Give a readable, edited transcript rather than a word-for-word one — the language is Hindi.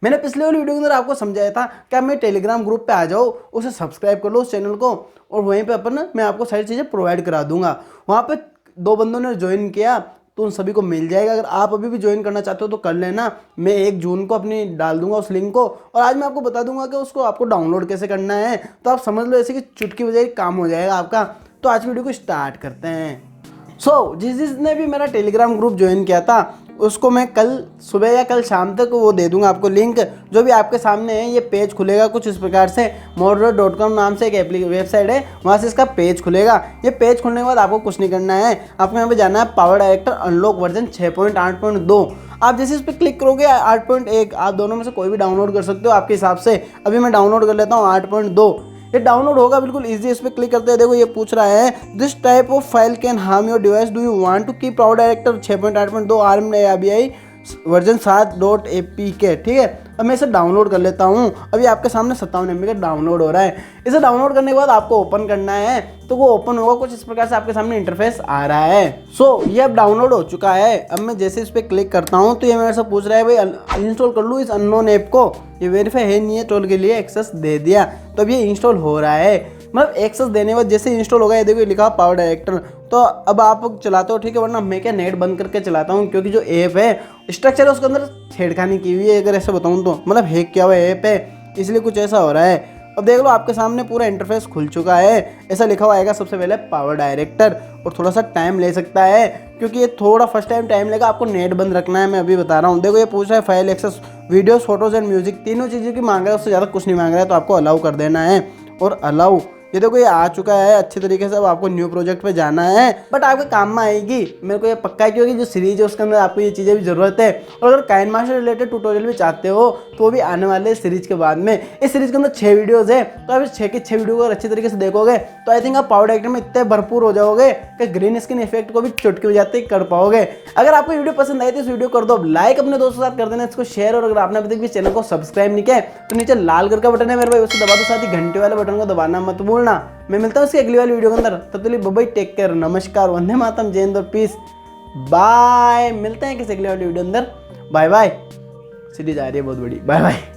मैंने पिछले वाली वीडियो के अंदर आपको समझाया था कि आप मेरे टेलीग्राम ग्रुप पे आ जाओ, उसे सब्सक्राइब कर लो उस चैनल को, और वहीं पे अपन मैं आपको सारी चीज़ें प्रोवाइड करा दूंगा। वहाँ पे 2 बंदों ने ज्वाइन किया तो उन सभी को मिल जाएगा। अगर आप अभी भी ज्वाइन करना चाहते हो तो कर लेना, मैं 1 जून को अपनी डाल दूंगा उस लिंक को, और आज मैं आपको बता दूंगा कि उसको आपको डाउनलोड कैसे करना है। तो आप समझ लो ऐसे कि चुटकी बजाय काम हो जाएगा आपका। तो आज वीडियो को स्टार्ट करते हैं। जिसने भी मेरा टेलीग्राम ग्रुप ज्वाइन किया था उसको मैं कल सुबह या कल शाम तक वो दे दूंगा आपको लिंक। जो भी आपके सामने है ये पेज खुलेगा कुछ इस प्रकार से, moderator.com नाम से एक वेबसाइट है, वहाँ से इसका पेज खुलेगा। ये पेज खुलने के बाद आपको कुछ नहीं करना है, आपको यहाँ पे जाना है पावर डायरेक्टर अनलॉक वर्जन 6.8.2। आप जैसे इस पर क्लिक करोगे 8.1 आप दोनों में से कोई भी डाउनलोड कर सकते हो आपके हिसाब से। अभी मैं डाउनलोड कर लेता हूँ 8.2। ये डाउनलोड होगा बिल्कुल इजी। इस पर क्लिक करते हैं, देखो ये पूछ रहा है this type of file can harm your device, do you want to keep power director 6.8.2 arm ABI version 7.apk। ठीक है, अब मैं इसे डाउनलोड कर लेता हूँ। अभी आपके सामने 57 MB का डाउनलोड हो रहा है। इसे डाउनलोड करने के बाद आपको ओपन करना है, तो वो ओपन होगा कुछ इस प्रकार से आपके सामने इंटरफेस आ रहा है। ये अब डाउनलोड हो चुका है। अब मैं जैसे इस पर क्लिक करता हूँ तो ये मेरे से पूछ रहा है भाई इंस्टॉल कर लूँ इस अननोन ऐप को, ये वेरीफाई है नहीं है, टोल के लिए एक्सेस दे दिया। तो अब ये इंस्टॉल हो रहा है, मतलब एक्सेस देने के बाद जैसे इंस्टॉल होगा ये देखो लिखा पावर डायरेक्टर। तो अब आप चलाते हो ठीक है, वरना मैं क्या नेट बंद करके चलाता हूँ, क्योंकि जो ऐप है स्ट्रक्चर है उसके अंदर छेड़खानी की हुई है, अगर ऐसे बताऊँ तो मतलब हैक किया हुआ ऐप है, इसलिए कुछ ऐसा हो रहा है। अब देख लो आपके सामने पूरा इंटरफेस खुल चुका है। ऐसा लिखा हुआ आएगा सबसे पहले पावर डायरेक्टर, और थोड़ा सा टाइम ले सकता है क्योंकि ये थोड़ा फर्स्ट टाइम टाइम लेगा, आपको नेट बंद रखना है, मैं अभी बता रहा हूँ। देखो ये पूछ रहा है file access, videos, photos and music, तीनों चीज़ों की मांग रहा है, उससे ज़्यादा कुछ नहीं मांग रहा है, तो आपको अलाउ कर देना है। और अलाउ ये देखो ये आ चुका है अच्छे तरीके से। अब आपको न्यू प्रोजेक्ट पे जाना है, बट आपके काम में आएगी, मेरे को ये पक्का है, क्योंकि जो सीरीज है उसके अंदर आपको ये चीज़ें भी ज़रूरत है। और अगर काइन मास्टर रिलेटेड ट्यूटोरियल भी चाहते हो तो वो भी आने वाले सीरीज के बाद में। इस सीरीज के अंदर 6 वीडियोज़ है, तो आप 6 के 6 वीडियो को अच्छी तरीके से देखोगे तो आई थिंक आप पावर डायरेक्टर में इतने भरपूर हो जाओगे कि ग्रीन स्क्रीन इफेक्ट को भी चुटकी बजाते ही कर पाओगे। अगर आपको वीडियो पसंद आई तो इस वीडियो कर दो लाइक, अपने दोस्तों के साथ कर देना इसको शेयर, और अगर आपने अभी तक भी चैनल को सब्सक्राइब नहीं किया तो नीचे लाल कलर का बटन है मेरे भाई, उसको दबा दो, साथ ही घंटे वाले बटन को दबाना मत भूलना। मैं मिलता हूँ उसकी अगली वाली वीडियो के अंदर, तब तक के लिए बाय, टेक केयर, नमस्कार, वंदे मातरम, जय हिंद और पीस, बाय। मिलते हैं किसी अगली वाली वीडियो अंदर, बाय बाय। सीरीज आ रही है बहुत बड़ी, बाय बाय।